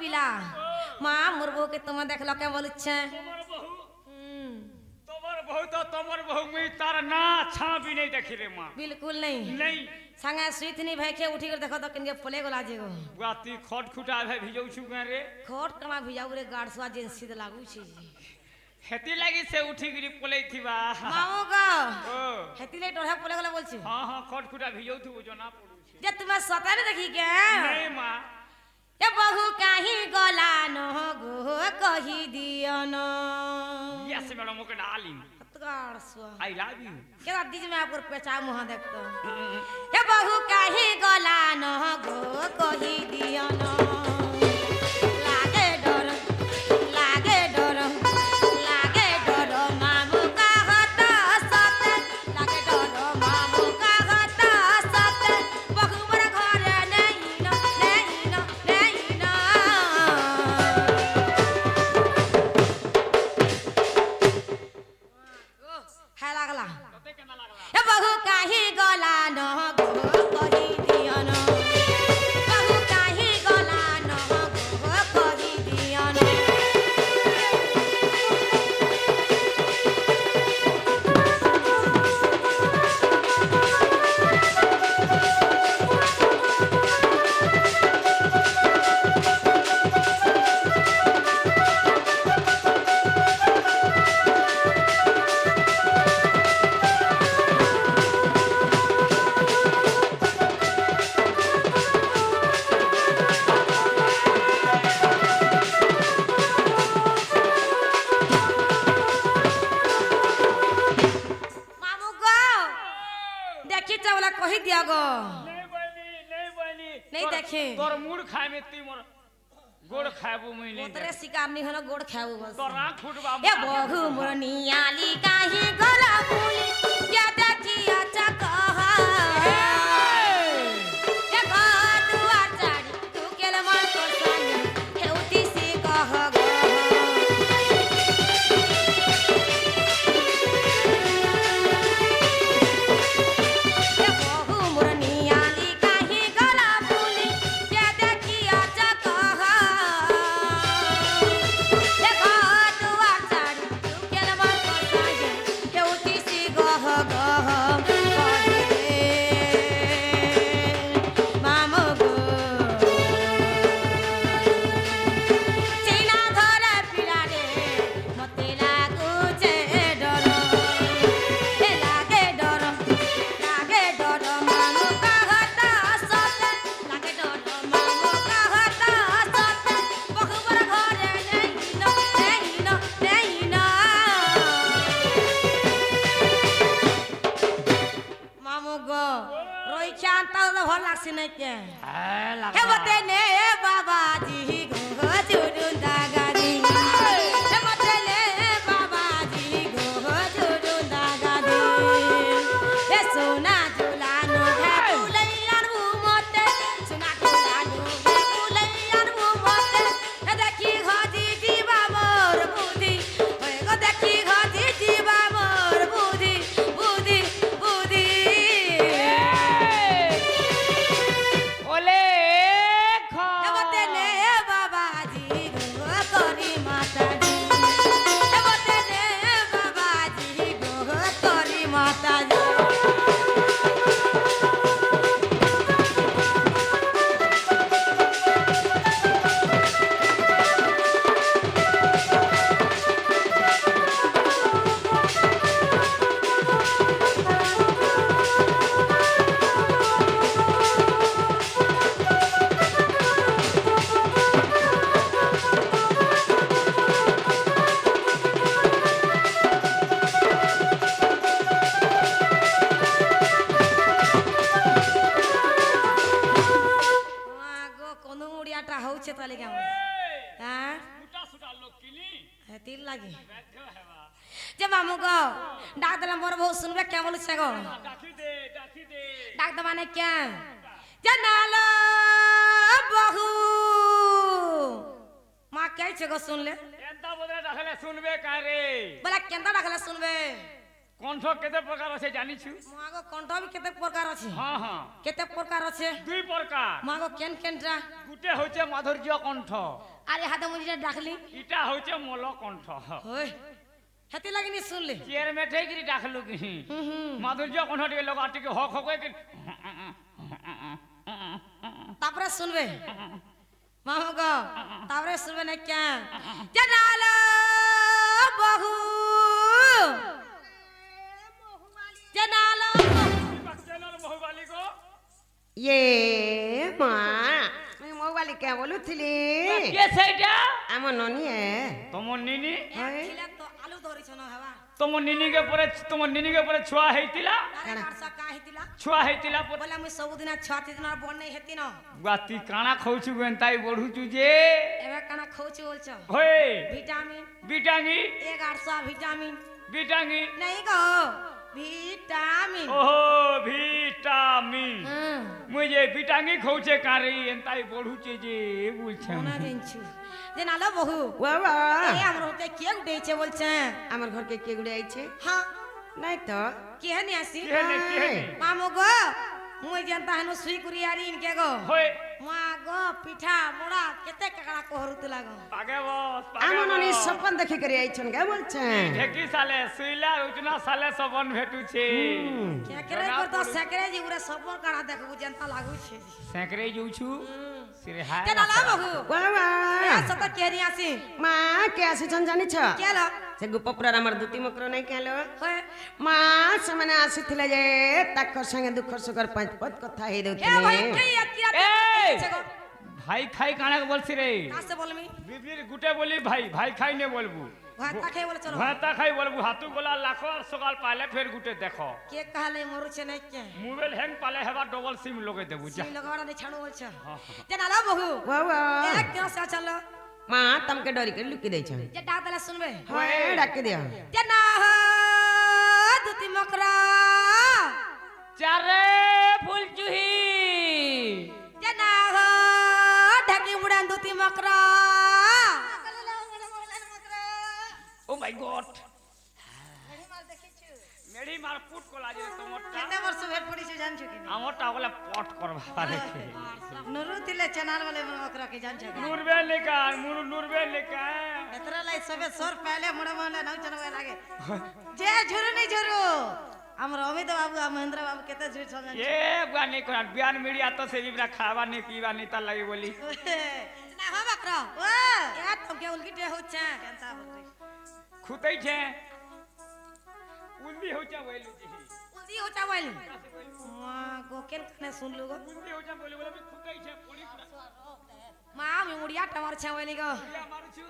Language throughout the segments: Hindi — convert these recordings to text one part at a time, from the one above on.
পিলা মা মোর বউকে তোমার দেখলো কে বলছে তোমার বহু তো তোমার বহু মুই তার না ছাবি नहीं देखी रे मां बिल्कुल नहीं नहीं संगे सुइत नहीं भाई के उठी कर देखो तो किनके फले गला जेगो बाती खट खुटा भाई भिजौ छु रे खोट कमा भिजाऊ रे गाड़सवा जेंसी दे लागू छी हेती लागी से उठी गिरी पलै थिबा मामू का ओ हेती ले टोढ़ा फले गला बोल छी हां हां खट खुटा भिजौ थु जना पड़ू छी जे तुम्हें सता ने देखी के नहीं मां ए बहु काहे गला न गो कही दियो न यस मैडम ओके डाली गाड़सवा आई लव यू के दादी जी मैं आपको पेचा मुहा देखतो ए बहु काहे गला न गो कही दियो न लागे डर लागे डर लागे डर मामू का हता सते लागे डर मामू का हता सते बहु बड़ घरे नहीं न है लागला तते केना लागला ए बहु काहे गला न गो कही दियो न बहु काहे गला न गो कही दियो न मामू गो देखी चावला कही दिया गो नहीं बनी नहीं देखे तोर मूड खाए में ती मोर गोड़ खाबू मुई नहीं उतरे शिकार नहीं होना गोड़ खाऊ बस तोर आंख फुटबा ए बहु मुरनियाली काहे गला बोली क्या देखिया चकहा ए घाटुआ चाड़ी तू केल मन को सानी हेउती से कह गो ए बहु मुरनियाली काहे गला बोली क्या देखिया चकहा ए घाटुआ चाड़ी तू केल मन को सानी हेउती से गह गह कहे मामू गो चीना घरे पिला रे मते लागुचे डर ए लागे डर मामू कहता सते लागे डर मामू कहता सते बहुबर घरे नहीं न मामू गो रोई चांता तो भल लागसी नहीं के हे बते ने बाबाजी गो जुडुन दागादी हे बते ने बाबाजी गो जुडुन दागादी हे सोना झुलानो हे कुलैयान मते सोना झुलानो हे कुलैयान मते हे देखी घजी जीवा मोर बुद्धि हे गो देखी घजी जीवा मोर बुद्धि बुद्धि बुद्धि ओले खा हे बते ने बाबाजी गो करी माताजी हे बते ने बाबाजी गो करी माताजी गो कोनो मुड़ियाटा होउछे तले केमन हां सुटा सुटा लोग किनी हेतिल लागी बैठ हेबा जे मामू गो डाक दला मोर बहु सुनबे क्या बोलु छे गो डाकी दे डाक द माने क्या जे नालो बहु मां कह छे गो सुन ले एंता बोले डाकले सुनबे का रे बोला केंदा डाकला सुनबे কণ্ঠ কেতে প্রকার আছে জানিছু? মাগো কণ্ঠ বি কেতে প্রকার আছে? হ্যাঁ হ্যাঁ কেতে প্রকার আছে? দুই প্রকার। মাগো কেন কেনটা? গুটে হচ্ছে মাধুর্য কণ্ঠ আরে হাতে মুজিটা ডাকলি ইটা হচ্ছে মলকণ্ঠ ওই হেতি লাগিনি শুনলি চেয়ার মেঠে গিরি ডাকলু কি মাধুর্য কণ্ঠ টিকে লোক টিকে হক হক হয়ে তারপরে শুনবে মামু গো তারপরে শুনবে না কেন জানালো বহু জানালো বহুবালি গো ये माँ मैं मोबाइल क्या बोलू थी কে সেইটা আমার ননি তোমার নিনি খিলা তো আলু ধরিছ না হবা তোমার নিনিকে পরে ছুয়া হইতিলা আরে কারসা কা হিতিলা ছুয়া হইতিলা বলে আমি ସବୁদিন ছাতি দিন আর বড় নাই হেতি না গাতি কানা খাউছু গেন্তাই বড়ুছু যে এবে কানা খাউছি বলছ হই ভিটামিন বিটাঙ্গি 100 ভিটামিন বিটাঙ্গি नहीं गो ভিটামিন ওহো ভিটামিন মুই যে বিটাঙ্গি খাউছে কারি এন্তাই বড়ুছে যে বলছে মনে দিনছু যে নালো বহু বাবা এ আমার হতে কে উঠেছে বলছে আমার ঘরকে কে গুড়ে আইছে হ্যাঁ নাই তো কে নি আসি কেনে মামু গো মুই জানতা হেনু সুই করি আরি ইনকে গো হই মা গো পিঠা মোড়া কেতে কাকড়া কোহরুতে লাগো পাগে বস আমার ননি সপন দেখে করে আইছন কে বলছেন ঢেকি সালে সুইলা উচনা সালে সবন ভেটুছে কেকরে করতো সেকরে জি উরে সবর কাড়া দেখবু জানতা লাগুছে সেকরে যাউছু সিরে হায় যে নালা বহু বাবা এ সত কে নি আসি মা কে আসিছন জানিছ কেলো সে গোপপুরার আমার দুতি মকর নাই কেলো হয়ে মা ସେମାନେ ଆସିଥିଲେ ଯେ ତାଙ୍କ ସାଙ୍ଗେ ଦୁଃଖ ସୁଖର ପାଞ୍ଚ ପଦ କଥା ହେଇ এ ভাই ଦଉଥିଲେ কে আকিয়া এই! ছে গো ভাই খাই কানা বলছি রে কাছে বলমি বিবির গুটে বলি ভাই ভাই খাই নে বলবু ভাত তাকে বলে চলো ভাতা খাই বলবু হাতু গোলা লাখো আর সকাল পালে ফের গুটে দেখো কে কালে মরুছে নাই কে মোবাইল হ্যাং পালে হেবা ডবল সিম লগে দেবু যা সিম लगावड़ा नहीं छाणो बोलछ जे नाला बहु ବାବା ए क्यों से चलो ମା ତମକେ ଡରିକି ଲୁକି ଦେଇଛନ୍ जे डाक देला सुनबे ହଏ ଡାକି ଦିଅ जे ना हो दुती मकरा চারে ফুল চুহি जे ना हो ढकी बुड़ान दुती मकरा ও মাই গড মেডি মার পুট কোলা যে তোমারটা কেতে বর্ষ ভেট পড়িছে জানছো কি আমারটা বলে পট করবা রেখে নুরু দিলে चैनल वाले मकरा के जानছো কি নুরবে লেকা নুরবে লেকা एतरा लाई सबे सोर पहले मुड़ा माने नाउ चनवे लागे जे झुरु नहीं झुरु हमर अमित बाबू आ महेंद्र बाबू केते झुर समझ এ গানি কোন বিয়ান মিডিয়া তো সে বিবরা খাবা নি পিবা নি তা লাগি বলি না हो बकरा ओ ए तुम के उलगिटे होछ केनता बोलते খুতাই ছে উন্দি হইছা বইলু জি उदी होचा बोल वाह गोकेल कने सुन लो गो উন্দি হইছা বইলু বলে খুতাই ছে পড়ি मां मी मुड़िया टमार छे बोली गो পুরা মারছু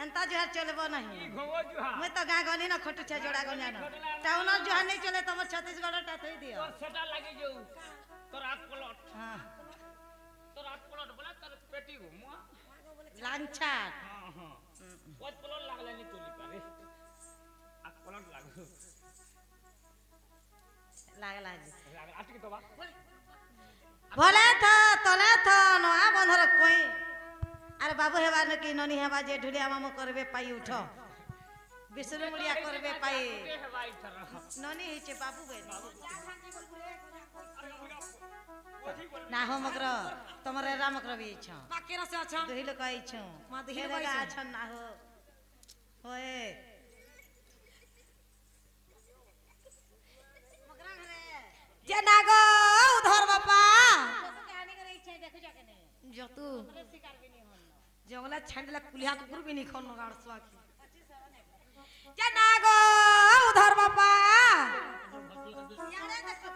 एंता जोहर चलबो नहीं ঘোগো জুহা मैं तो गा गनी ना खटु छे जोड़ा गनी ना टाउनर जोहर नहीं चले तमर छत्तीसगढ़ टा थई दियो তোর সেটা লাগি যাও তোর আট পলট हां তোর আট পলট বলে তোর পেটি গো মুয়া लांछा হ্যাঁ হ্যাঁ ওই পলট লাগলে নি তুলি পারে আট পলট লাগু लागला আটকি তো বা भले था तले था नया बंधर कोई अरे बाबू हेबा न की ननी हेबा जे ढुलिया मामो करबे पाई उठो विष्णु मुड़िया करबे पाई এ ভাই তোর ननी हिचे बाबू बे ना हो मकर तमरे राम मकर भी छ बाकी रसे छ दुही लोग आई छ मा दुही लोग आ छ ना हो होए मकरा घरे जे ना गो उधर बापा कहानी करे इच्छा देखो जाके ने जो तू शिकार भी नहीं होन जंगला छंडला कुलिया कुकुर भी नहीं खन गाड़सवा की जे ना गो उधर बापा यारे देखो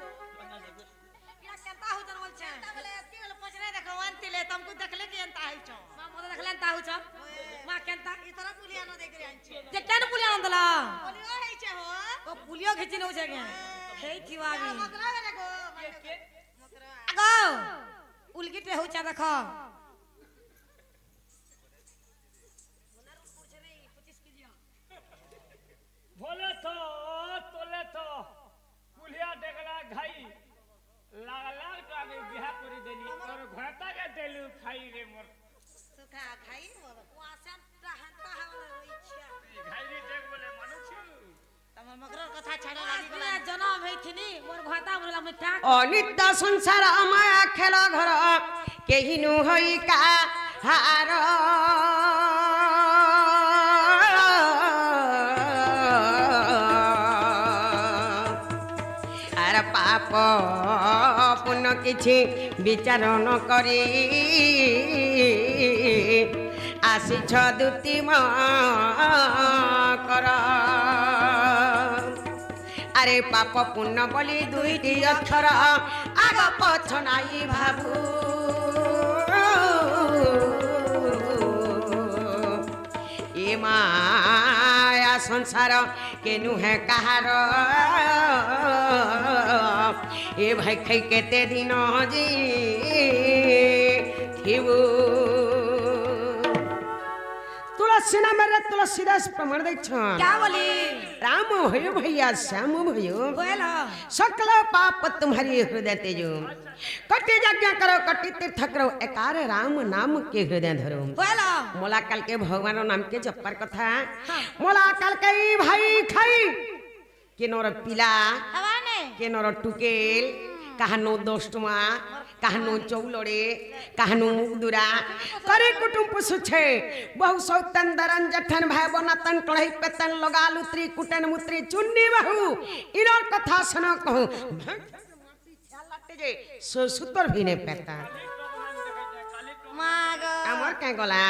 केनता हो जन बोल छ बोले एती बोले पछरे देखो अंतिले तुमको देखले कि एंता है छ मां मोदे देखले एंता हो छ मां केनता ई तरह पुलिया न देख रे आंची जे केन पुलिया न दला पुलियो है छ हो ओ पुलियो खिची न हो छ के हे थिवा भी मकरा देखो मकरा आगो उलगिटे हो छ देखो बोले तो तोले तो कुलिया देखला घाई लागला तो आगे बिहा करी देनी और घरता के देलु खाई रे मोर सुखा खाई मोर वासन रहता हवले रोई छ घाई रे देख बोले मानु छु तमर मकरा कथा छाड़े लागी गला जनम हेथिनी मोर घात ঘরতা বললাম এটা অনিত্য সংসার মায়া খেল ঘর কেহি নুহই কাহার আর পাপ পুণ্য কিছু বিচার ন করি আসিছ দুতি কর আরে পাপ পুণ্য বলি দুইটি অক্ষর আগ পছ নাই ভাবু এ মায়া সংসার কেনু হে কাহার এ ভাই খাই কেতে দিন জি থিবু तुलसी नाम रे तुलसीदास प्रमाण देछ क्या बोली राम भयो भैया श्याम भयो बोलो सकल पाप तुम्हारी हृदय तेजो कटी यज्ञ करो कटी तीर्थ करो एकार राम नाम के हृदय धरो बोलो मोला काल के भगवान नाम के जपर कथा मोला काल के भाई खाई के नोर पिला हवाने के नोर टुकेल काहनो दोस्तमा काहनो चौलड़े काहनो मुगदुरा करे कुटुम पुसुछे बहु सौतन दरन जठन भाई बनातन कढ़ई पेतन लगाल उतरी कुटन मुत्री चुन्नी बहु इनर कथा सुनो कहूं सुतर भी ने पेता माग हमर के गला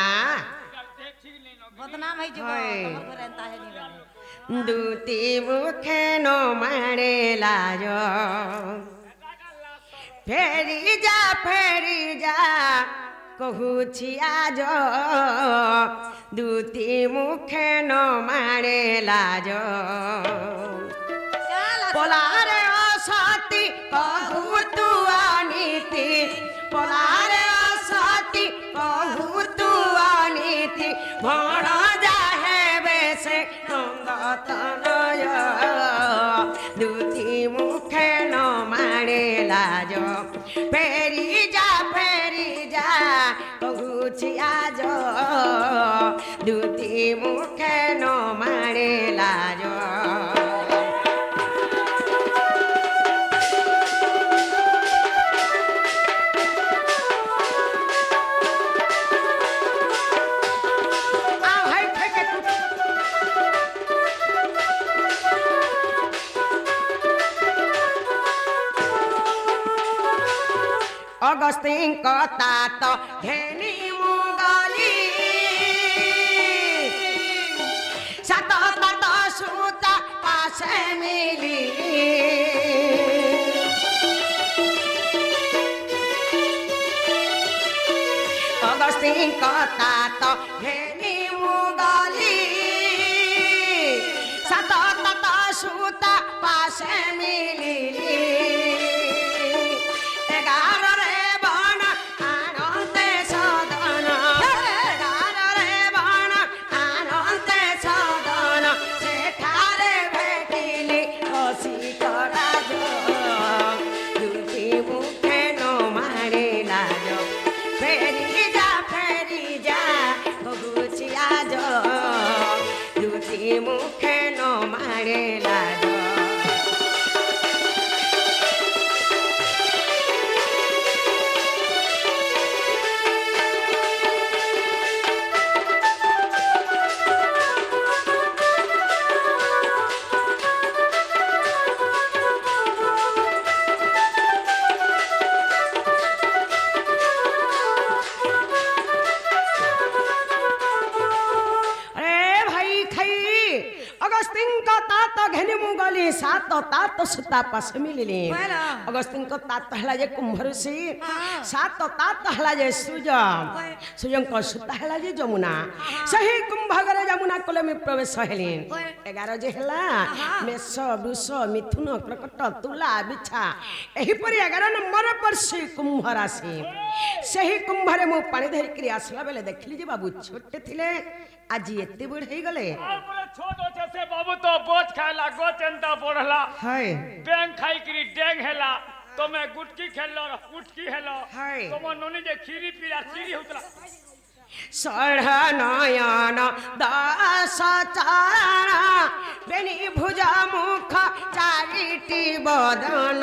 बदनाम है जीव हाय। खबर करता है नहीं दूती मुखे नो मारे लाज फेरी जा कहू आज दूती मुखे न मारे लाज पलारे असती कहू तू अनीति पलारे असती कहू तू अनीति भण जाहे बेसे नंदतनय दूती मुखे न मारे लाज फेरी जा कहू आज दूती मुखे न मारे लाज अगस्तीन कता तो घेनी मुगली सत तत सूता पासे मिली अगस्तीन कता तो घेनी मुगली सत तत सूता पासे मिली मुखे न मारे लाज सात तात सुता पास मिलिले अगस्तिन को तात हला जे कुंभ ऋषि सात तात हला जे सुजम को सुता हला जे जमुना सही कुंभ गरे जमुना कोले में प्रवेश हेले 11 जे हला मेष वृष मिथुन कर्कट तुला बिछा एही परि 11 नंबर पर से कुंभ राशि सही कुंभ रे मु पानी धरि क्रिया आसला बेले देखली जे बाबू छोटे थिले आज एते बड़ हे गले छोट होते से बाबू तो बोझ खाला गोचंता पड़ला हाय बैंक खाई करी डेंग हेला तो मैं गुटकी खेललो गुटकी हेलो हाय तो मन नोनी जे खीरी पीला खीरी होतला ষড় নয়ন দশ চারণ বেনি ভুজ মুখ চারিটি বদন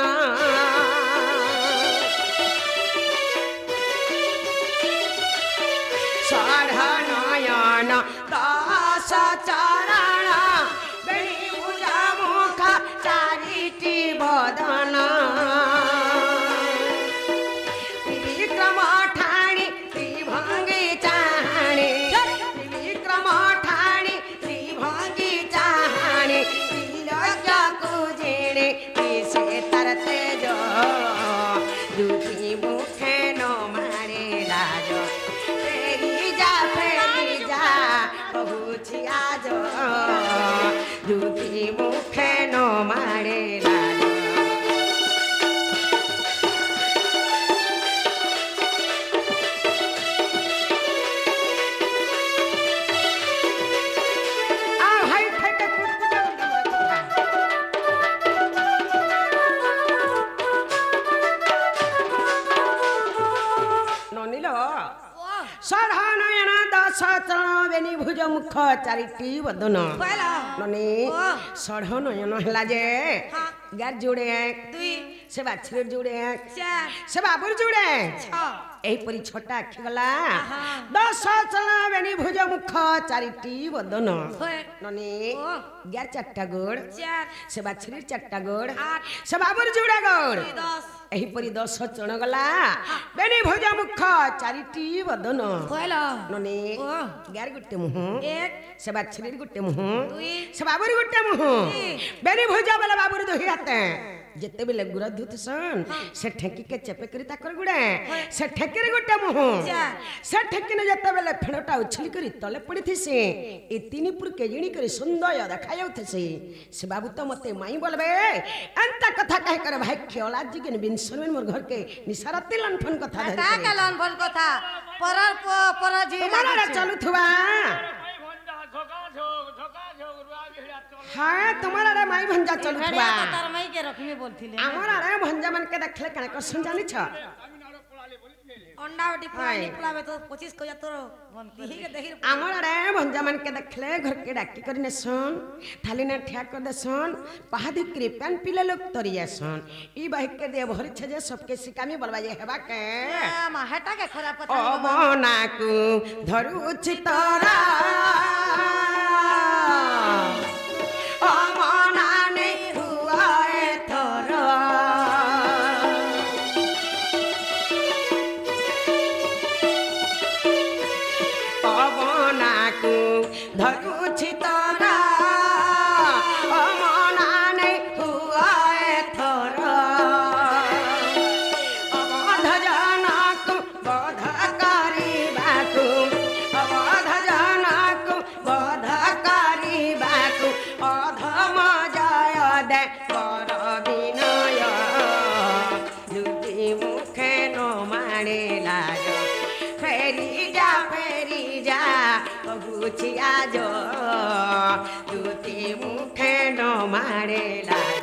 ষড় নয়ন দশ চারণ বেনি ভুজ মুখ চারিটি বদন ত্রিবিক্রম ঠাণি ত্রিভঙ্গি চাহাণি ত্রিবিক্রম ঠাণি ত্রিভঙ্গি চাহাণি ত্রিলোক্যକୁ ଜିଣି ସେ ତାର ତେଜ ଦୁଃଖୀ ମୁଖେ ନ ମାରେ ଲାଜ ଫେରି ଯା କହୁଛି ଆଜ ଦୁଃଖୀ ମୁଖେ ନ ମାରେ ଲାଜ ষড় দশ চରଣ বেনি ভুজ মুখ চারিটি বদନ ନନି ଷড় ନୟନ ହେଲା ଯେ ଗାର ଯୋଡ଼େ ସେ ବାଛିର ଯୋଡ଼େ ସେ ବାବୁର ଯୋଡ଼େ ଏହିପରି ଛୋଟା ଆଖି ଗଲା ଦଶ ଚରଣ ବେନି ଭୁଜ ମୁଖ ଚାରିଟି ବଦନ ନନି ଗାର ଚାରିଟା ଗୋଡ଼ ସେ ବାଛିର ଚାରିଟା ଗୋଡ଼ ସେ ବାବୁର ଯୋଡ଼େ ଗୋଡ଼ ଏହିପରି ଦଶ ଚରଣ ଗଲା ବେନି ଭୁଜ ମୁଖ ଚାରିଟି ବଦନ ନନି ଗାର ଗୋଟେ ମୁହଁ ସେ ବାଛିର ଗୋଟେ ମୁହଁ ସେ ବାବୁର ଗୋଟେ ମୁହଁ ବେନି ଭୁଜ ବେଲେ ବାବୁର ଦୁଇ ହାତ ଯେତେବେଳେ ଗୁର ଧୁତସନ୍ ସେ ଠେକିକେ ଚେପେ କରି ତାକର ଗୁଡ଼େ ସେ ଠେକିରେ ଗୋଟେ ମୁହଁ ସେ ଠେକିନେ ଯେତେବେଳେ ଫେଣଟା ଉଛଳି କରି ତଳେ ପଡ଼ିଥିସି ଏ ତିନି ପୁର କେଜିଣି କରି ସୁନ୍ଦର ଦେଖାଯାଉଥିସି ସେ ବାବୁ ତ ମତେ ମାଇଁ ବୋଲବେ ଏନ୍ତା କଥା କାहे করে ভাই খেলা জিগেন বিনসলমেন মোর ঘরকে নিসারাতি লণ্ঠন কথা ধরে কাকা লণ্ঠন কথা পর জি তোমারা চলুথবা হ্যাঁ তোমার আরে মাই ভঞ্জা চলুথবা তার মাই কে রকমে বলছিলে আমার আরে ভঞ্জা মানকে দেখলে কেন করছন জানিছ अंडा उठी पानी पुलावे तो 25 को जातो बनती के देखि আমার আরে ভঞ্জা মানকে দেখলে ঘরকে ডাকি করে নেছন থালি না ঠিয়া করে দেছন পাহাদি কৃপন পিলে লোক তরি যাসন ই বাহিকে দে ভরিছে যে সবকে সিকামি বলবা যে হেবা কে মা হেটা কে খরাপ কথা ও মনাকু ধরুছি তোরা ও মনানে হুয়ায়ে তোরা ধরুছি তোরা অমনানে হুয়ায়ে তোরা অবধ জনকু বধ করিবাকু অবধ জনকু বধ করিবাকু অধম জয় দে বর বিনয় দুটি মুখে ন মারে লাজ ফেরি যা কহুছি আজ দুটি মুখে ন মারে লাজ